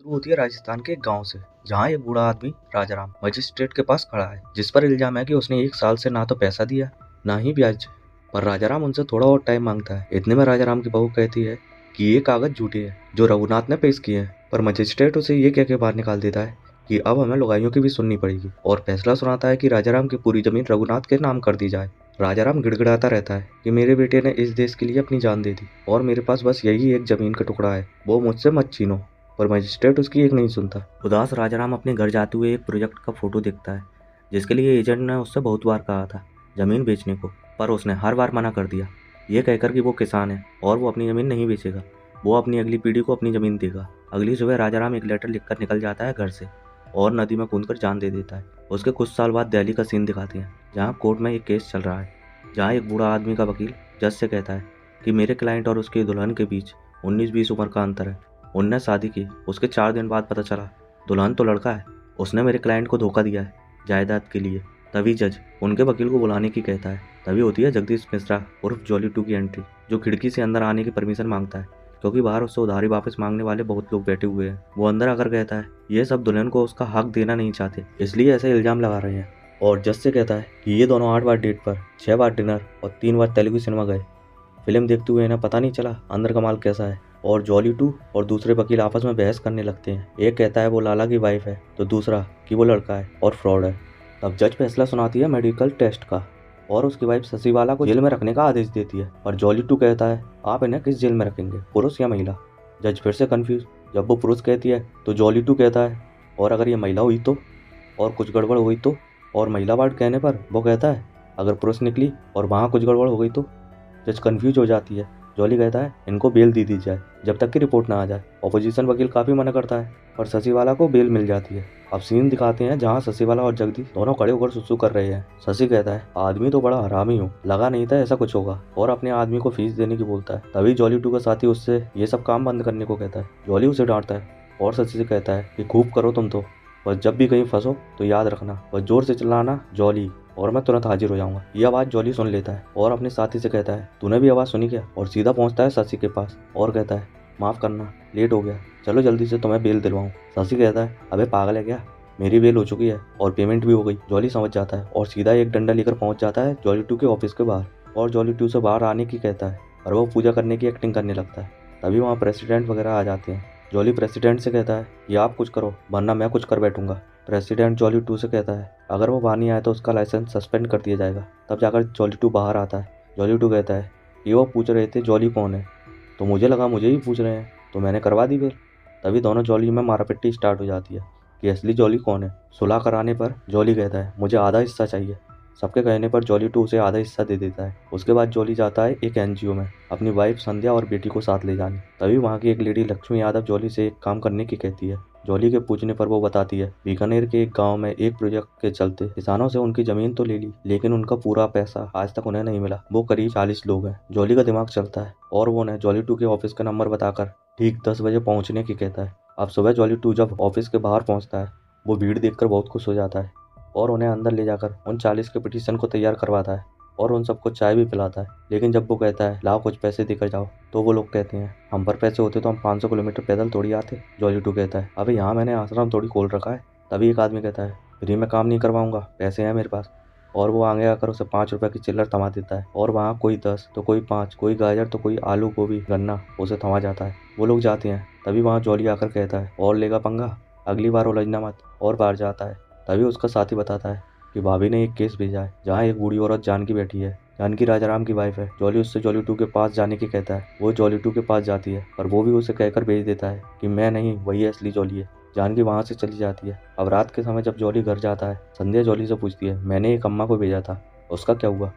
शुरू होती है राजस्थान के एक गांव से, जहां एक बूढ़ा आदमी राजाराम मजिस्ट्रेट के पास खड़ा है, जिस पर इल्जाम है कि उसने 1 साल से ना तो पैसा दिया ना ही ब्याज। पर राजाराम उनसे थोड़ा और टाइम मांगता है। इतने में राजाराम की बहू कहती है कि ये कागज झूठे हैं जो रघुनाथ ने पेश किए हैं। पर मजिस्ट्रेट उसे ये कह के बाहर निकाल देता है कि अब हमें लुगाइयों की भी सुननी पड़ेगी, और फैसला सुनाता है कि राजाराम की पूरी जमीन रघुनाथ के नाम कर दी जाए। राजाराम गिड़गिड़ाता रहता है कि मेरे बेटे ने इस देश के लिए अपनी जान दे दी और मेरे पास बस यही एक जमीन का टुकड़ा है, वो मुझसे मत छीनो। पर मजिस्ट्रेट उसकी एक नहीं सुनता। उदास राजाराम अपने घर जाते हुए एक प्रोजेक्ट का फोटो देखता है, जिसके लिए एजेंट ने उससे बहुत बार कहा था जमीन बेचने को, पर उसने हर बार मना कर दिया, ये कहकर कि वो किसान है और वो अपनी जमीन नहीं बेचेगा, वो अपनी अगली पीढ़ी को अपनी जमीन देगा। अगली सुबह राजाराम एक लेटर लिखकर निकल जाता है घर से और नदी में कूदकर जान दे देता है। उसके कुछ साल बाद दिल्ली का सीन दिखाते हैं, जहाँ कोर्ट में एक केस चल रहा है, जहाँ एक बूढ़ा आदमी का वकील जज से कहता है कि मेरे क्लाइंट और उसके दुल्हन के बीच 19-20 उम्र का अंतर है। उनने शादी की, उसके 4 दिन बाद पता चला दुल्हन तो लड़का है, उसने मेरे क्लाइंट को धोखा दिया है जायदाद के लिए। तभी जज उनके वकील को बुलाने की कहता है। तभी होती है जगदीश मिश्रा उर्फ जॉली 2 की एंट्री, जो खिड़की से अंदर आने की परमिशन मांगता है, क्योंकि बाहर उससे उधारी वापस मांगने वाले बहुत लोग बैठे हुए हैं। वो अंदर आकर कहता है ये सब दुल्हन को उसका हक देना नहीं चाहते, इसलिए ऐसे इल्जाम लगा रहे हैं। और जज से कहता है कि ये दोनों 8 बार डेट पर, 6 बार डिनर और 3 बार तेलुगु सिनेमा गए। फिल्म देखते हुए इन्हें पता नहीं चला अंदर का माल कैसा है। और जॉली 2 और दूसरे वकील आपस में बहस करने लगते हैं। एक कहता है वो लाला की वाइफ है, तो दूसरा कि वो लड़का है और फ्रॉड है। तब जज फैसला सुनाती है मेडिकल टेस्ट का, और उसकी वाइफ शशिबाला को जेल में रखने का आदेश देती है। और जॉली 2 कहता है आप इन्हें किस जेल में रखेंगे, पुरुष या महिला। जज फिर से कंफ्यूज। जब वो पुरुष कहती है तो जॉली 2 कहता है और अगर ये महिला हुई तो, और कुछ गड़बड़ हुई तो। और महिला वर्ड कहने पर वो कहता है अगर पुरुष निकली और वहाँ कुछ गड़बड़ हो गई तो। जज कंफ्यूज हो जाती है। जॉली कहता है इनको बेल दे दी जाए जब तक कि रिपोर्ट ना आ जाए। अपोजिशन वकील काफ़ी मना करता है, पर शशिवाला को बेल मिल जाती है। अब सीन दिखाते हैं जहाँ शशिवाला और जगदीश दोनों खड़े होकर सुसु कर रहे हैं। शशि कहता है आदमी तो बड़ा हरामी हो, लगा नहीं था ऐसा कुछ होगा, और अपने आदमी को फीस देने की बोलता है। तभी जॉली 2 का साथी उससे ये सब काम बंद करने को कहता है। जॉली उसे डांटता है और शशि से कहता है कि खूब करो तुम तो, बस जब भी कहीं फंसो तो याद रखना, बस जोर से चिल्लाना जॉली, और मैं तुरंत हाजिर हो जाऊंगा। ये आवाज़ जॉली सुन लेता है और अपने साथी से कहता है तूने भी आवाज़ सुनी क्या, और सीधा पहुंचता है शशि के पास और कहता है माफ़ करना लेट हो गया, चलो जल्दी से तुम्हें बेल दिलवाऊं। शशि कहता है अबे पागल है क्या, मेरी बेल हो चुकी है और पेमेंट भी हो गई। जॉली समझ जाता है और सीधा एक डंडा लेकर पहुंच जाता है जॉली 2 के ऑफिस के बाहर, और जॉली 2 से बाहर आने की कहता है, और वो पूजा करने की एक्टिंग करने लगता है। तभी वहाँ प्रेसिडेंट वगैरह आ जाते हैं। जॉली प्रेसिडेंट से कहता है ये आप कुछ करो वरना मैं कुछ कर बैठूंगा। प्रेसिडेंट जॉली 2 से कहता है अगर वो बाहर नहीं आए तो उसका लाइसेंस सस्पेंड कर दिया जाएगा। तब जाकर जॉली 2 बाहर आता है। जॉली 2 कहता है ये वो पूछ रहे थे जॉली कौन है, तो मुझे लगा मुझे ही पूछ रहे हैं, तो मैंने करवा दी बेल। तभी दोनों जॉली में मारापिट्टी स्टार्ट हो जाती है कि असली जॉली कौन है। सुलह कराने पर जॉली कहता है मुझे आधा हिस्सा चाहिए। सबके कहने पर जॉली 2 उसे आधा हिस्सा दे देता है। उसके बाद जॉली जाता है एक एनजीओ में अपनी वाइफ संध्या और बेटी को साथ ले जाने। तभी वहाँ की एक लेडी लक्ष्मी यादव जॉली से एक काम करने की कहती है। जॉली के पूछने पर वो बताती है बीकानेर के एक गांव में एक प्रोजेक्ट के चलते किसानों से उनकी जमीन तो ले ली, लेकिन उनका पूरा पैसा आज तक उन्हें नहीं मिला। वो करीब 40 लोग हैं। जॉली का दिमाग चलता है और वो उन्हें जॉली 2 के ऑफिस का नंबर बताकर ठीक 10 बजे पहुंचने की कहता है। अब सुबह जॉली 2 जब ऑफिस के बाहर पहुंचता है, वो भीड़ देखकर बहुत खुश हो जाता है और उन्हें अंदर ले जाकर उन 40 के पिटीशन को तैयार करवाता है और उन सबको चाय भी पिलाता है। लेकिन जब वो कहता है लाओ कुछ पैसे देकर जाओ, तो वो लोग कहते हैं हम पर पैसे होते तो हम 500 किलोमीटर पैदल थोड़ी आते। जॉली 2 कहता है अबे यहाँ मैंने आश्रम थोड़ी खोल रखा है। तभी एक आदमी कहता है फ्री में काम नहीं करवाऊंगा, पैसे हैं मेरे पास। और वो आगे आकर उसे 5 रुपये की चिल्लर थमा देता है, और वहाँ कोई 10 तो कोई 5, कोई गाजर तो कोई आलू गोभी गन्ना उसे थमा जाता है। वो लोग जाते हैं। तभी वहाँ जॉली आकर कहता है और लेगा पंगा, अगली बार उलझना मत, और बाहर जाता है। तभी उसका साथी बताता है कि भाभी ने एक केस भेजा है जहाँ एक बूढ़ी औरत जानकी बैठी है। जानकी राजाराम की वाइफ है। जॉली उससे जॉली 2 के पास जाने की कहता है। वो जॉली 2 के पास जाती है, पर वो भी उसे कहकर भेज देता है कि मैं नहीं, वही असली जॉली है। जानकी वहाँ से चली जाती है। अब रात के समय जब जॉली घर जाता है, संध्या जॉली से पूछती है मैंने एक अम्मा को भेजा था, उसका क्या हुआ।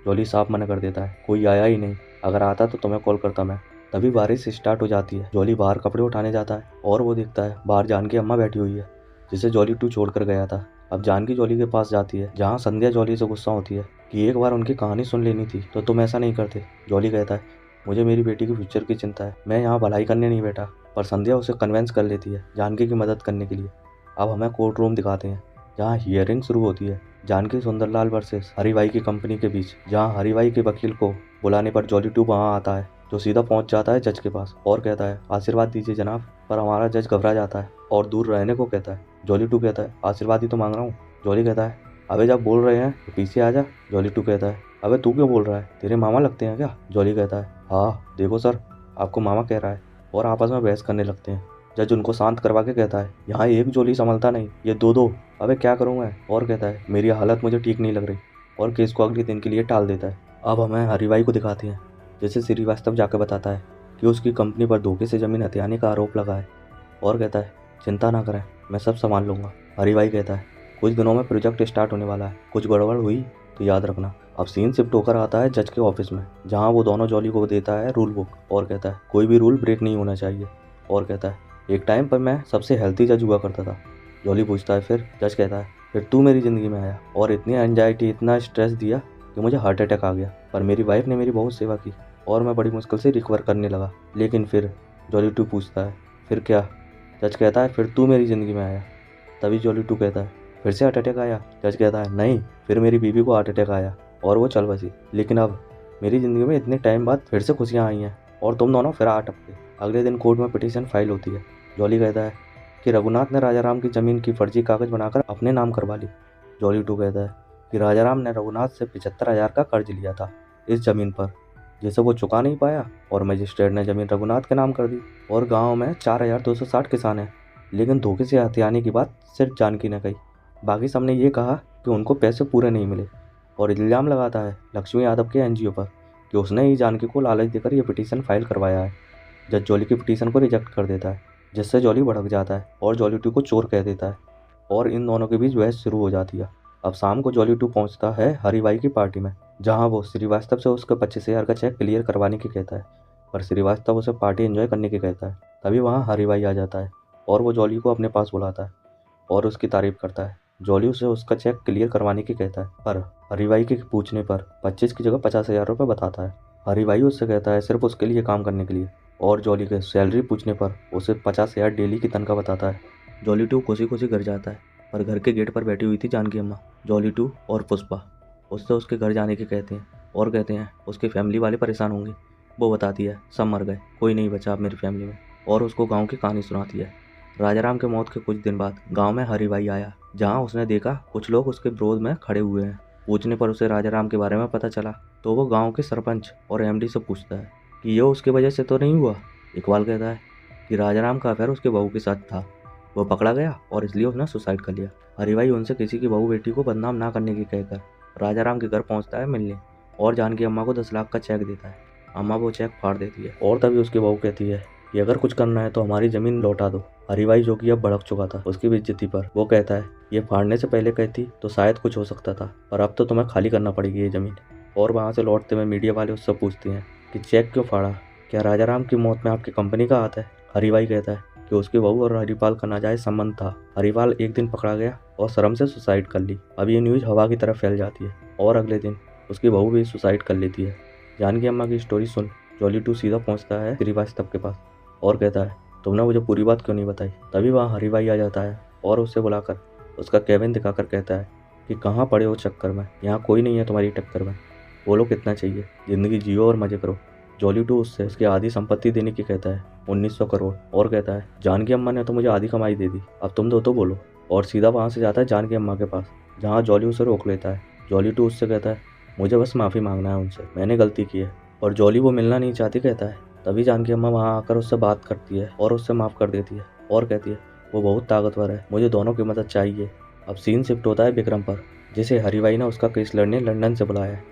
जॉली साफ मना कर देता है कोई आया ही नहीं, अगर आता तो तुम्हें कॉल करता मैं। तभी बारिश स्टार्ट हो जाती है। जॉली बाहर कपड़े उठाने जाता है और वो देखता है बाहर जानकी अम्मा बैठी हुई है, जिसे जॉली 2 छोड़कर गया था। अब जानकी जॉली के पास जाती है, जहाँ संध्या जॉली से गुस्सा होती है कि एक बार उनकी कहानी सुन लेनी थी तो तुम ऐसा नहीं करते। जॉली कहता है मुझे मेरी बेटी के फ्यूचर की चिंता है, मैं यहाँ भलाई करने नहीं बैठा। पर संध्या उसे कन्वेंस कर लेती है जानकी की मदद करने के लिए। अब हमें कोर्ट रूम दिखाते हैं, जहाँ हियरिंग शुरू होती है जानकी सुंदरलाल वर्सेस हरिभाई की कंपनी के बीच, जहाँ हरिभाई के वकील को बुलाने पर जॉली 2 वहाँ आता है, जो सीधा पहुँच जाता है जज के पास और कहता है आशीर्वाद दीजिए जनाब। पर हमारा जज घबरा जाता है और दूर रहने को कहता है। जॉली 2 कहता है आशीर्वाद ही तो मांग रहा हूँ। जॉली कहता है अबे जब बोल रहे हैं तो पीछे आ जा। जॉली 2 कहता है अबे तू क्यों बोल रहा है, तेरे मामा लगते हैं क्या। जॉली कहता है हाँ देखो सर, आपको मामा कह रहा है। और आपस में बहस करने लगते हैं। जज उनको शांत करवा के कहता है यहाँ एक जॉली संभलता नहीं, ये दो दो। अबे क्या करूँ मैं। और कहता है मेरी हालत मुझे ठीक नहीं लग रही, और केस को अगले दिन के लिए टाल देता है। अब हमें हरीबाई को दिखाते हैं, जैसे श्रीवास्तव जाकर बताता है कि उसकी कंपनी पर धोखे से जमीन हथियाने का आरोप लगा है। और कहता है चिंता ना करें, मैं सब संभाल लूँगा। हरीबाई कहता है कुछ दिनों में प्रोजेक्ट स्टार्ट होने वाला है, कुछ गड़बड़ हुई तो याद रखना। अब सीन शिफ्ट होकर आता है जज के ऑफिस में, जहाँ वो दोनों जॉली को देता है रूल बुक और कहता है कोई भी रूल ब्रेक नहीं होना चाहिए। और कहता है एक टाइम पर मैं सबसे हेल्थी जज हुआ करता था। जॉली पूछता है फिर। जज कहता है फिर तू मेरी ज़िंदगी में आया और इतनी एंजाइटी इतना स्ट्रेस दिया कि मुझे हार्ट अटैक आ गया, पर मेरी वाइफ ने मेरी बहुत सेवा की और मैं बड़ी मुश्किल से रिकवर करने लगा। लेकिन फिर जॉली 2 पूछता है फिर क्या। जज कहता है फिर तू मेरी ज़िंदगी में आया। तभी जॉली 2 कहता है फिर से हार्ट अटैक आया। जज कहता है नहीं, फिर मेरी बीवी को हार्ट अटैक आया और वो चल बसी, लेकिन अब मेरी ज़िंदगी में इतने टाइम बाद फिर से खुशियाँ आई हैं और तुम दोनों फिर आ टपके। अगले दिन कोर्ट में पिटीशन फाइल होती है। जॉली कहता है कि रघुनाथ ने राजाराम की ज़मीन की फर्जी कागज़ बनाकर अपने नाम करवा ली। जॉली 2 कहता है कि राजाराम ने रघुनाथ से 75,000 का कर्ज लिया था इस ज़मीन पर, जिसे वो चुका नहीं पाया, और मजिस्ट्रेट ने ज़मीन रघुनाथ के नाम कर दी। और गांव में 4,260 किसान हैं, लेकिन धोखे से हथियाने की बात सिर्फ जानकी ने कही। बाकी सबने ये कहा कि उनको पैसे पूरे नहीं मिले, और इल्ज़ाम लगाता है लक्ष्मी यादव के एनजीओ पर कि उसने ही जानकी को लालच देकर यह पिटीशन फाइल करवाया है। जज जॉली की पिटीशन को रिजेक्ट कर देता है, जिससे जॉली भड़क जाता है और जॉली 2 को चोर कह देता है, और इन दोनों के बीच बहस शुरू हो जाती है। अब शाम को जॉली 2 पहुंचता है हरीबाई की पार्टी में, जहां वो श्रीवास्तव से उसका 25,000 का चेक क्लियर करवाने की कहता है, पर श्रीवास्तव उसे पार्टी एंजॉय करने की कहता है। तभी वहाँ हरीबाई आ जाता है और वो जॉली को अपने पास बुलाता है और उसकी तारीफ करता है। जॉली उसे उसका चेक क्लियर करवाने की कहता है, पर हरीबाई के पूछने पर 25 की जगह 50,000 रुपये बताता है। हरीबाई उससे कहता है सिर्फ उसके लिए काम करने के लिए, और जॉली के सैलरी पूछने पर उसे 50,000 डेली की तनख्वाह बताता है। जॉली 2 खुशी खुशी घर जाता है, पर घर के गेट पर बैठी हुई थी जानकी अम्मा, जॉली 2 और पुष्पा उससे उसके घर जाने के कहते हैं और कहते हैं उसकी फैमिली वाले परेशान होंगे। वो बताती है सब मर गए, कोई नहीं बचा अब मेरी फैमिली में, और उसको गांव की कहानी सुनाती है। राजाराम के मौत के कुछ दिन बाद गांव में हरीबाई आया, जहां उसने देखा कुछ लोग उसके विरोध में खड़े हुए हैं। पूछने पर उसे राजाराम के बारे में पता चला, तो वो गांव के सरपंच और एमडी से पूछता है कि ये उसकी वजह से तो नहीं हुआ। इकबाल कहता है कि राजाराम का अफेयर उसके बहू के साथ था, वो पकड़ा गया और इसलिए उसने सुसाइड कर लिया। हरीबाई उनसे किसी की बहू बेटी को बदनाम ना करने की कहकर राजाराम के घर पहुंचता है मिलने, और जानकी अम्मा को 10 लाख का चेक देता है। अम्मा वो चेक फाड़ देती है, और तभी उसकी बहू कहती है कि अगर कुछ करना है तो हमारी ज़मीन लौटा दो। हरीबाई जो कि अब भड़क चुका था उसकी बेइज्जती पर, वो कहता है ये फाड़ने से पहले कहती तो शायद कुछ हो सकता था, पर अब तो तुम्हें खाली करना पड़ेगी ये ज़मीन। और वहाँ से लौटते हुए मीडिया वाले उससे पूछते हैं कि चेक क्यों फाड़ा, क्या राजाराम की मौत में आपकी कंपनी का हाथ है। हरीबाई कहता है कि उसकी बहू और हरिपाल का नाजायज संबंध था। हरिपाल एक दिन पकड़ा गया और शर्म से सुसाइड कर ली। अब ये न्यूज़ हवा की तरफ फैल जाती है और अगले दिन उसकी बहू भी सुसाइड कर लेती है। जानकी अम्मा की स्टोरी सुन जॉली 2 सीधा पहुंचता है श्रीवास्तव के पास और कहता है तुमने मुझे पूरी बात क्यों नहीं बताई। तभी वहाँ हरीबाई आ जाता है और उससे बुलाकर उसका केबिन दिखाकर कहता है कि कहाँ पड़े हो चक्कर में, यहाँ कोई नहीं है तुम्हारी टक्कर में, बोलो कितना चाहिए, ज़िंदगी जियो और मज़े करो। जॉली 2 उससे उसकी आधी संपत्ति देने की कहता है, 1900 करोड़, और कहता है जानकी अम्मा ने तो मुझे आधी कमाई दे दी, अब तुम दो तो बोलो। और सीधा वहाँ से जाता है जानकी अम्मा के पास, जहाँ जॉली उसे रोक लेता है। जॉली 2 उससे कहता है मुझे बस माफ़ी मांगना है उनसे, मैंने गलती की है, और जॉली वो मिलना नहीं चाहती कहता है। तभी जानकी अम्मा वहाँ आकर उससे बात करती है और उससे माफ़ कर देती है और कहती है वो बहुत ताकतवर है, मुझे दोनों की मदद चाहिए। अब सीन शिफ्ट होता है विक्रम पर, जिसे हरीबाई ने उसका केस लड़ने लंदन से बुलाया है।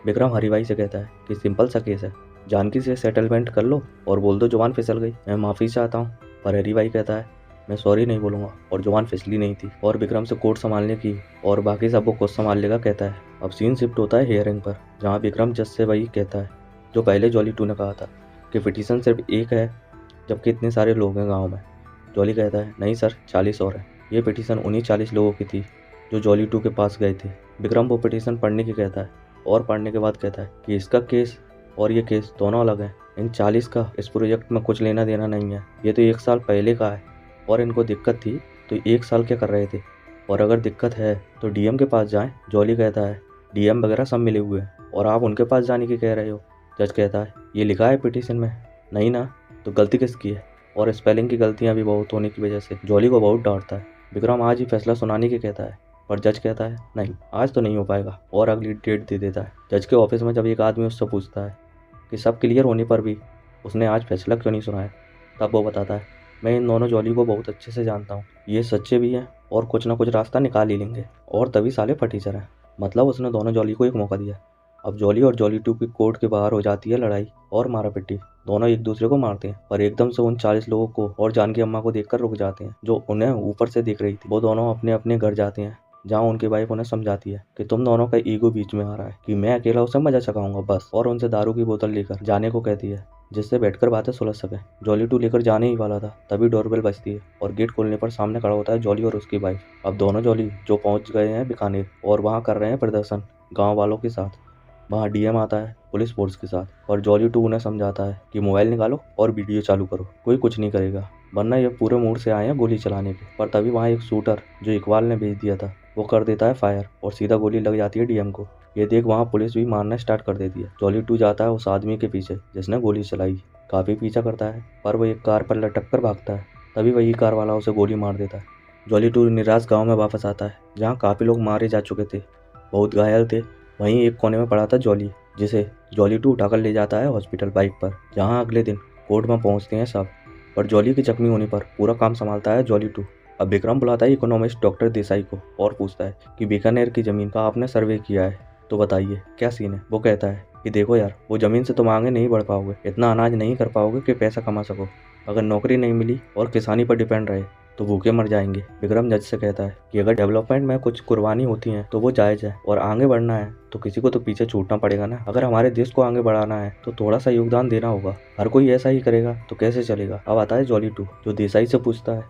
विक्रम हरीबाई से कहता है कि सिंपल सा केस है, जानकी से सेटलमेंट कर लो और बोल दो जुबान फिसल गई, मैं माफ़ी चाहता हूँ। पर हरीबाई कहता है मैं सॉरी नहीं बोलूँगा, और जुबान फिसली नहीं थी, और विक्रम से कोर्ट संभालने की और बाकी सबको खुद संभाल लेगा कहता है। अब सीन शिफ्ट होता है हियरिंग पर, जहाँ विक्रम जज से वही कहता है जो पहले जॉली 2 ने कहा था कि पिटीशन सिर्फ एक है जबकि इतने सारे लोग हैं गाँव में। जॉली कहता है नहीं सर, 40 और हैं। ये पिटीशन उन्हीं 40 लोगों की थी जो जॉली 2 के पास गए थे। विक्रम वो पिटीशन पढ़ने की कहता है और पढ़ने के बाद कहता है कि इसका केस और ये केस दोनों अलग हैं, इन 40 का इस प्रोजेक्ट में कुछ लेना देना नहीं है, ये तो 1 साल पहले का है, और इनको दिक्कत थी तो 1 साल क्या कर रहे थे, और अगर दिक्कत है तो डीएम के पास जाएं। जॉली कहता है डीएम वगैरह सब मिले हुए हैं और आप उनके पास जाने की कह रहे हो। जज कहता है ये लिखा है पिटीशन में, नहीं ना, तो गलती किसकी है। और स्पेलिंग की गलतियां भी बहुत होने की वजह से जॉली को बहुत डांटता है। विक्रम आज ही फैसला सुनाने की कहता है, पर जज कहता है नहीं, आज तो नहीं हो पाएगा और अगली डेट दे देता है। जज के ऑफिस में जब एक आदमी उससे पूछता है कि सब क्लियर होने पर भी उसने आज फैसला क्यों नहीं सुनाया, तब वो बताता है, मैं इन दोनों जॉली को बहुत अच्छे से जानता हूँ, ये सच्चे भी हैं और कुछ ना कुछ रास्ता निकाल ही लेंगे। और तभी साले फटीचर हैं। मतलब उसने दोनों जॉली को एक मौका दिया। अब जॉली और जॉली 2 की कोर्ट के बाहर हो जाती है लड़ाई और मारा पिट्टी। दोनों एक दूसरे को मारते हैं, पर एकदम से उन 40 लोगों को और जानकी अम्मा को देखकर रुक जाते हैं, जो उन्हें ऊपर से देख रही थी। वो दोनों अपने अपने घर जाते हैं, जहाँ उनकी वाइफ उन्हें समझाती है कि तुम दोनों का ईगो बीच में आ रहा है कि मैं अकेला उसे मजा चखाऊंगा बस, और उनसे दारू की बोतल लेकर जाने को कहती है, जिससे बैठकर बातें सुलझ सके। जॉली 2 लेकर जाने ही वाला था, तभी डोरबेल बजती है और गेट खोलने पर सामने खड़ा होता है जॉली और उसकी वाइफ। अब दोनों जॉली जो पहुंच गए हैं बीकानेर और वहां कर रहे हैं प्रदर्शन गाँव वालों के साथ। वहाँ डीएम आता है पुलिस फोर्स के साथ, और जॉली 2 उन्हें समझाता है कि मोबाइल निकालो और वीडियो चालू करो, कोई कुछ नहीं करेगा, वरना ये पूरे मूड से आए हैं गोली चलाने के। पर तभी वहाँ एक शूटर जो इकबाल ने भेज दिया था वो कर देता है फायर और सीधा गोली लग जाती है डीएम को। ये देख वहाँ पुलिस भी मारना स्टार्ट कर देती है। जॉली 2 जाता है उस आदमी के पीछे जिसने गोली चलाई, काफ़ी पीछा करता है, पर वो एक कार पर लटक कर भागता है। तभी वही कार वाला उसे गोली मार देता है। जॉली 2 निराश गाँव में वापस आता है, जहाँ काफ़ी लोग मारे जा चुके थे, बहुत घायल थे। वहीं एक कोने में पड़ा था जॉली, जिसे जॉली 2 उठाकर ले जाता है हॉस्पिटल बाइक पर, जहां अगले दिन कोर्ट में पहुंचते हैं सब। पर जॉली की जख्मी होने पर पूरा काम संभालता है जॉली 2। अब विक्रम बुलाता है इकोनॉमिस्ट डॉक्टर देसाई को और पूछता है कि बीकानेर की ज़मीन का आपने सर्वे किया है, तो बताइए क्या सीन है। वो कहता है कि देखो यार, वो ज़मीन से तुम आगे नहीं बढ़ पाओगे, इतना अनाज नहीं कर पाओगे कि पैसा कमा सको। अगर नौकरी नहीं मिली और किसानी पर डिपेंड रहे तो भूखे मर जाएंगे। विक्रम जज से कहता है कि अगर डेवलपमेंट में कुछ कुर्बानी होती है तो वो जायज़ है, और आगे बढ़ना है तो किसी को तो पीछे छूटना पड़ेगा ना। अगर हमारे देश को आगे बढ़ाना है तो थोड़ा सा योगदान देना होगा, हर कोई ऐसा ही करेगा तो कैसे चलेगा। अब आता है जॉली 2, जो देसाई से पूछता है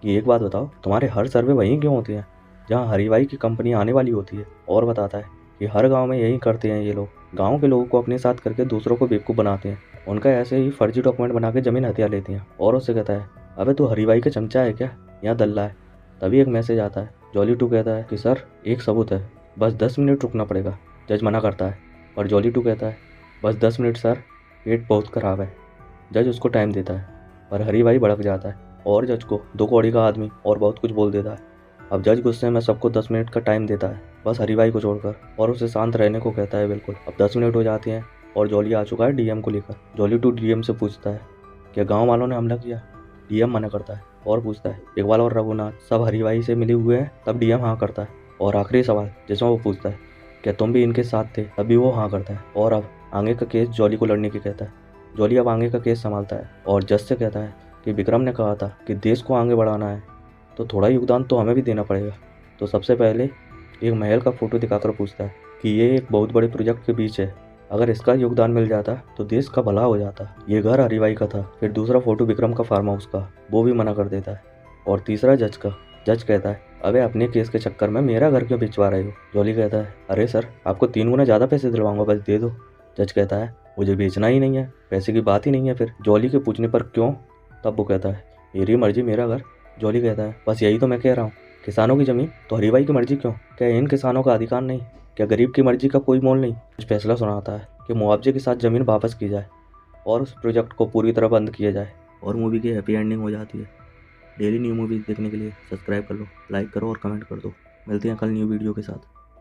कि एक बात बताओ, तुम्हारे हर सर्वे वहीं क्यों होते हैं जहाँ हरीवाई की कंपनी आने वाली होती है। और बताता है कि हर गाँव में यही करते हैं ये लोग, गाँव के लोगों को अपने साथ करके दूसरों को बेवकूफ़ बनाते हैं, उनका ऐसे ही फर्जी डॉक्यूमेंट बना के ज़मीन हथिया लेते हैं। और उससे कहता है, अबे तू हरीवाई का चमचा है क्या, यहाँ दल्ला है। तभी एक मैसेज आता है। जॉली 2 कहता है कि सर एक सबूत है, बस 10 मिनट रुकना पड़ेगा। जज मना करता है, पर जॉली 2 कहता है बस 10 मिनट सर, पेट बहुत ख़राब है। जज उसको टाइम देता है, पर हरीभाई भड़क जाता है और जज को 2 कौड़ी का आदमी और बहुत कुछ बोल देता है। अब जज गुस्से में सबको 10 मिनट का टाइम देता है, बस हरीभाई को छोड़कर, और उसे शांत रहने को कहता है बिल्कुल। अब 10 मिनट हो जाते हैं और जॉली आ चुका है डीएम को लेकर। जॉली 2 डीएम से पूछता है क्या गाँव वालों ने हमला किया। डीएम मना करता है और पूछता है इकबाल और रघुनाथ सब हरीभाई से मिले हुए हैं। तब डीएम हाँ करता है। और आखिरी सवाल जिसमें वो पूछता है क्या तुम भी इनके साथ थे, तभी वो हाँ करता है। और अब आगे का केस जॉली को लड़ने की कहता है। जॉली अब आगे का केस संभालता है और जज से कहता है कि विक्रम ने कहा था कि देश को आगे बढ़ाना है तो थोड़ा योगदान तो हमें भी देना पड़ेगा। तो सबसे पहले एक महल का फोटो दिखाकर पूछता है कि ये एक बहुत बड़े प्रोजेक्ट के बीच है, अगर इसका योगदान मिल जाता तो देश का भला हो जाता। ये घर हरीभाई का था। फिर दूसरा फोटो विक्रम का फार्म हाउस का, वो भी मना कर देता है। और तीसरा जज का। जज कहता है अबे अपने केस के चक्कर में मेरा घर क्यों बेचवा रहे हो। जॉली कहता है अरे सर आपको 3 गुना ज़्यादा पैसे दिलवाऊंगा, बस दे दो। जज कहता है मुझे बेचना ही नहीं है, पैसे की बात ही नहीं है। फिर जॉली के पूछने पर क्यों, तब वो कहता है मेरी मर्जी मेरा घर। जॉली कहता है बस यही तो मैं कह रहा हूँ, किसानों की ज़मीन तो हरीभाई की मर्जी क्यों, क्या इन किसानों का अधिकार नहीं, क्या गरीब की मर्जी का कोई मोल नहीं। कुछ फैसला सुनाता है कि मुआवजे के साथ ज़मीन वापस की जाए और उस प्रोजेक्ट को पूरी तरह बंद किया जाए, और मूवी की हैप्पी एंडिंग हो जाती है। डेली न्यू मूवीज़ देखने के लिए सब्सक्राइब कर लो, लाइक करो और कमेंट कर दो। मिलते हैं कल न्यू वीडियो के साथ।